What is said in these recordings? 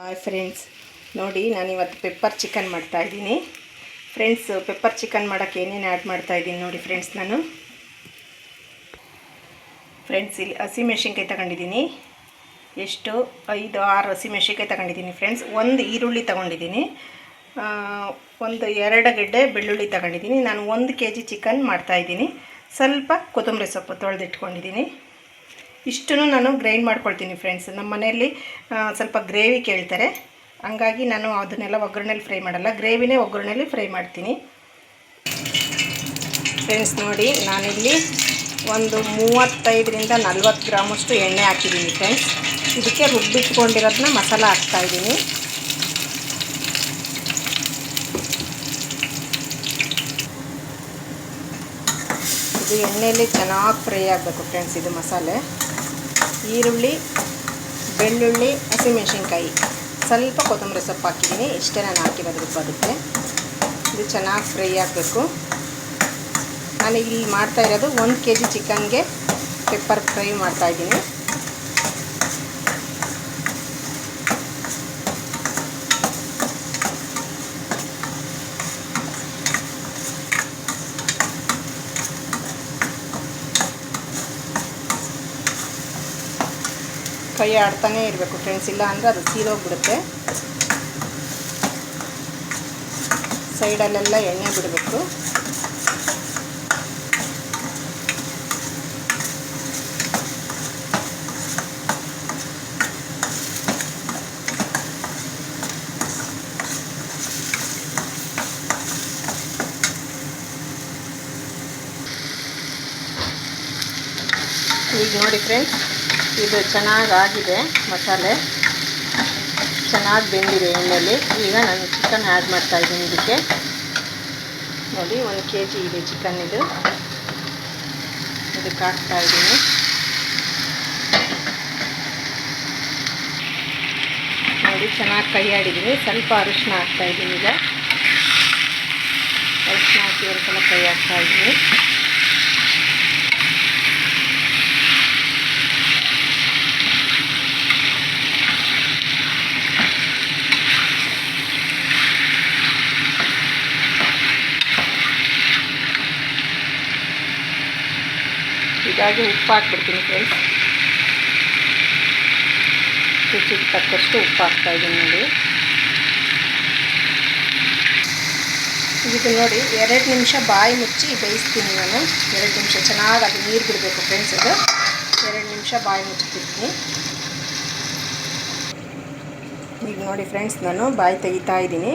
Hi friends, ನೋಡಿ ನಾನಿವತ್ತು pepper chicken ಮಾಡ್ತಾಯಿದ್ದೀನಿ. ಫ್ರೆಂಡ್ಸ್, ಪೆಪ್ಪರ್ ಚಿಕನ್ ಮಾಡೋಕ್ಕೆ ಏನೇನು ಆ್ಯಡ್ ಮಾಡ್ತಾಯಿದ್ದೀನಿ ನೋಡಿ ಫ್ರೆಂಡ್ಸ್. ನಾನು ಫ್ರೆಂಡ್ಸ್ ಇಲ್ಲಿ ಹಸಿಮೆಣ್ಸಿನ್ಕಾಯಿ ತಗೊಂಡಿದ್ದೀನಿ. ಎಷ್ಟು 5-6 ಹಸಿಮೆಣ್ಸಿನ್ಕಾಯಿ ತಗೊಂಡಿದ್ದೀನಿ ಫ್ರೆಂಡ್ಸ್. ಒಂದು ಈರುಳ್ಳಿ ತಗೊಂಡಿದ್ದೀನಿ, ಒಂದು 2 ಗೆಡ್ಡೆ ಬೆಳ್ಳುಳ್ಳಿ ತಗೊಂಡಿದ್ದೀನಿ. ನಾನು 1 kg ಚಿಕನ್ ಮಾಡ್ತಾಯಿದ್ದೀನಿ. ಸ್ವಲ್ಪ ಕೊತ್ತಂಬರಿ ಸೊಪ್ಪು ತೊಳೆದಿಟ್ಕೊಂಡಿದ್ದೀನಿ. ಇಷ್ಟನ್ನು ನಾನು ಗ್ರೈಂಡ್ ಮಾಡ್ಕೊಳ್ತೀನಿ ಫ್ರೆಂಡ್ಸ್. ನಮ್ಮ ಮನೆಯಲ್ಲಿ ಸ್ವಲ್ಪ ಗ್ರೇವಿ ಕೇಳ್ತಾರೆ, ಹಂಗಾಗಿ ನಾನು ಅದನ್ನೆಲ್ಲ ಒಗ್ಗರಣೆಲಿ ಫ್ರೈ ಮಾಡಲ್ಲ, ಗ್ರೇವಿನೇ ಒಗ್ಗರಣೆಲಿ ಫ್ರೈ ಮಾಡ್ತೀನಿ ಫ್ರೆಂಡ್ಸ್. ನೋಡಿ ನಾನಿಲ್ಲಿ ಒಂದು 35-40 ಗ್ರಾಮಷ್ಟು ಎಣ್ಣೆ ಹಾಕಿದ್ದೀನಿ ಫ್ರೆಂಡ್ಸ್. ಇದಕ್ಕೆ ರುಬ್ಬಿಟ್ಕೊಂಡಿರೋದನ್ನ ಮಸಾಲ ಹಾಕ್ತಾಯಿದ್ದೀನಿ. ಇದು ಎಣ್ಣೆಯಲ್ಲಿ ಚೆನ್ನಾಗಿ ಫ್ರೈ ಆಗಬೇಕು ಫ್ರೆಂಡ್ಸ್. ಇದು ಮಸಾಲೆ, ಈರುಳ್ಳಿ, ಬೆಳ್ಳುಳ್ಳಿ, ಹಸಿಮೆಣ್ಸಿನ್ಕಾಯಿ, ಸ್ವಲ್ಪ ಕೊತ್ತಂಬರಿ ಸೊಪ್ಪು ಹಾಕಿದ್ದೀನಿ. ಇಷ್ಟೇ ನಾನು ಹಾಕಿರೋದು ಅದಕ್ಕೆ. ಇದು ಚೆನ್ನಾಗಿ ಫ್ರೈ ಆಗಬೇಕು. ನಾನು ಇಲ್ಲಿ ಮಾಡ್ತಾಯಿರೋದು 1 kg ಚಿಕನ್ಗೆ ಪೆಪ್ಪರ್ ಫ್ರೈ ಮಾಡ್ತಾಯಿದ್ದೀನಿ. ಕೈ ಆಡ್ತಾನೇ ಇರಬೇಕು ಫ್ರೆಂಡ್ಸ್, ಇಲ್ಲ ಅಂದರೆ ಅದು ಸೀದೋಗ್ಬಿಡುತ್ತೆ. ಸೈಡಲ್ಲೆಲ್ಲ ಎಣ್ಣೆ ಬಿಡಬೇಕು. ಈಗ ನೋಡಿ ಫ್ರೆಂಡ್ಸ್, ಇದು ಚೆನ್ನಾಗಾಗಿದೆ. ಮಸಾಲೆ ಚೆನ್ನಾಗಿ ಬೆಂದಿದೆ ಎಣ್ಣೆಯಲ್ಲಿ. ಈಗ ನಾನು ಚಿಕನ್ ಆ್ಯಡ್ ಮಾಡ್ತಾಯಿದ್ದೀನಿ ಇದಕ್ಕೆ. ನೋಡಿ 1 kg ಇದೆ ಚಿಕನ್. ಇದಕ್ಕೆ ಹಾಕ್ತಾಯಿದ್ದೀನಿ. ನೋಡಿ ಚೆನ್ನಾಗಿ ಕೈ ಆಡಿದ್ದೀನಿ. ಸ್ವಲ್ಪ ಅರಿಶಿನ ಹಾಕ್ತಾಯಿದ್ದೀನಿ. ಈಗ ಅರಿಶಿನ ಹಾಕಿ ಒಂದು ಸಲ ಕೈ ಹಾಕ್ತಾಯಿದ್ದೀನಿ. ಹೀಗಾಗಿ ಉಪ್ಪು ಹಾಕ್ಬಿಡ್ತೀನಿ ಫ್ರೆಂಡ್ಸ್. ರುಚಿಗೆ ತಕ್ಕಷ್ಟು ಉಪ್ಪು ಹಾಕ್ತಾಯಿದ್ದೀನಿ ನೋಡಿ. ಇದು ನೋಡಿ 2 ನಿಮಿಷ ಬಾಯಿ ಮುಚ್ಚಿ ಬೇಯಿಸ್ತೀನಿ ನಾನು. 2 ನಿಮಿಷ ಚೆನ್ನಾಗಿ ಅದು ನೀರು ಬಿಡಬೇಕು ಫ್ರೆಂಡ್ಸ್. ಅದು 2 ನಿಮಿಷ ಬಾಯಿ ಮುಚ್ಚಿಬಿಡ್ತೀನಿ. ಈಗ ನೋಡಿ ಫ್ರೆಂಡ್ಸ್, ನಾನು ಬಾಯಿ ತೆಗಿತಾ ಇದ್ದೀನಿ.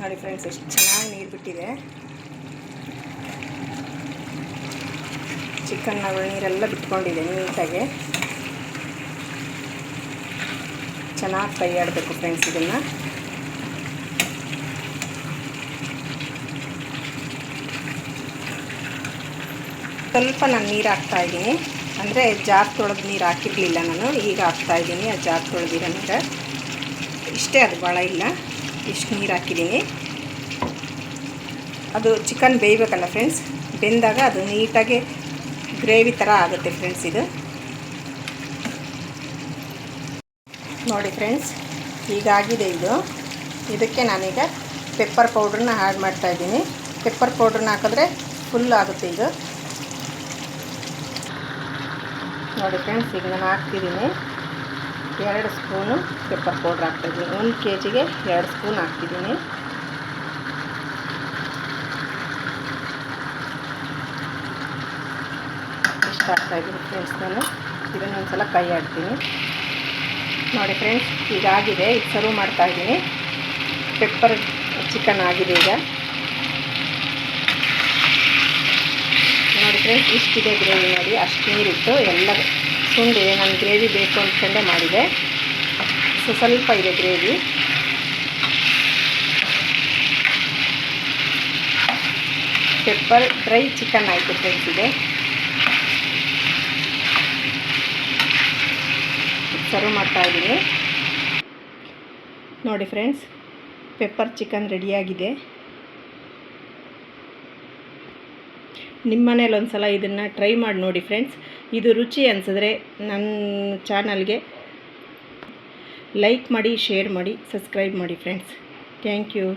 ನೋಡಿ ಫ್ರೆಂಡ್ಸ್, ಎಷ್ಟು ಚೆನ್ನಾಗಿ ನೀರು ಬಿಟ್ಟಿದೆ. ಚಿಕನ್ನ ನೀರೆಲ್ಲ ಬಿಟ್ಕೊಂಡಿದೆ ನೀಟಾಗಿ. ಚೆನ್ನಾಗಿ ಫ್ರೈ ಆಡಬೇಕು ಫ್ರೆಂಡ್ಸ್ ಇದನ್ನು. ಸ್ವಲ್ಪ ನಾನು ನೀರು ಹಾಕ್ತಾಯಿದ್ದೀನಿ, ಅಂದರೆ ಜಾರ್ ತೊಳೆದು ನೀರು ಹಾಕಿರಲಿಲ್ಲ ನಾನು, ಈಗ ಹಾಕ್ತಾಯಿದ್ದೀನಿ. ಆ ಜಾರ್ ತೊಳೆದಿರೋ ನೀರು ಇಷ್ಟೇ, ಅದು ಭಾಳ ಇಲ್ಲ, ಇಷ್ಟು ನೀರು ಹಾಕಿದ್ದೀನಿ. ಅದು ಚಿಕನ್ ಬೇಯಬೇಕಲ್ಲ ಫ್ರೆಂಡ್ಸ್, ಬೆಂದಾಗ ಅದು ನೀಟಾಗಿ ಗ್ರೇವಿ ಥರ ಆಗುತ್ತೆ ಫ್ರೆಂಡ್ಸ್. ಇದು ನೋಡಿ ಫ್ರೆಂಡ್ಸ್, ಹೀಗಾಗಿದೆ ಇದು. ಇದಕ್ಕೆ ನಾನೀಗ ಪೆಪ್ಪರ್ ಪೌಡ್ರನ್ನ ಆ್ಯಡ್ ಮಾಡ್ತಾಯಿದ್ದೀನಿ. ಪೆಪ್ಪರ್ ಪೌಡ್ರನ್ನ ಹಾಕಿದ್ರೆ ಫುಲ್ ಆಗುತ್ತೆ ಇದು. ನೋಡಿ ಫ್ರೆಂಡ್ಸ್, ಈಗ ನಾನು ಹಾಕ್ತಿದ್ದೀನಿ 2 ಸ್ಪೂನು ಪೆಪ್ಪರ್ ಪೌಡ್ರ್ ಹಾಕ್ತಾಯಿದ್ದೀನಿ. 1 kgಗೆ 2 ಸ್ಪೂನ್ ಹಾಕ್ತಿದ್ದೀನಿ. ಇಷ್ಟು ಹಾಕ್ತಾಯಿದ್ದೀನಿ ಫ್ರೆಂಡ್ಸ್. ನಾನು ಇದನ್ನೊಂದು ಸಲ ಕೈ ಆಡ್ತೀನಿ. ನೋಡಿ ಫ್ರೆಂಡ್ಸ್, ಈಗಾಗಿದೆ. ಈಗ ಸರ್ವ್ ಮಾಡ್ತಾಯಿದ್ದೀನಿ. ಪೆಪ್ಪರ್ ಚಿಕನ್ ಆಗಿದೆ ಈಗ. ನೋಡಿ ಫ್ರೆಂಡ್ಸ್, ಇಷ್ಟಿದೆ ಗ್ರೇವಿ. ನೋಡಿ ಅಷ್ಟು ನೀರಿಟ್ಟು ಎಲ್ಲ ಸುಂಡಿ ನಾನು ಗ್ರೇವಿ ಬೇಕು ಅಂದ್ಕೊಂಡೆ ಮಾಡಿದೆ. ಸ್ವಲ್ಪ ಇದೆ ಗ್ರೇವಿ. ಪೆಪ್ಪರ್ ಡ್ರೈ ಚಿಕನ್ ಆಯಿತು ಫ್ರೆಂಡ್ಸ್ ಇದೆ. ಸರ್ವ್ ಮಾಡ್ತಾಯಿದ್ದೀನಿ. ನೋಡಿ ಫ್ರೆಂಡ್ಸ್, ಪೆಪ್ಪರ್ ಚಿಕನ್ ರೆಡಿಯಾಗಿದೆ. ನಿಮ್ಮ ಮನೇಲಿ ಒಂದು ಸಲ ಇದನ್ನು ಟ್ರೈ ಮಾಡಿ ನೋಡಿ ಫ್ರೆಂಡ್ಸ್. ಇದು ರುಚಿ ಅನಿಸಿದ್ರೆ ನನ್ನ ಚಾನಲ್ಗೆ ಲೈಕ್ ಮಾಡಿ, ಶೇರ್ ಮಾಡಿ, ಸಬ್ಸ್ಕ್ರೈಬ್ ಮಾಡಿ ಫ್ರೆಂಡ್ಸ್. Thank you.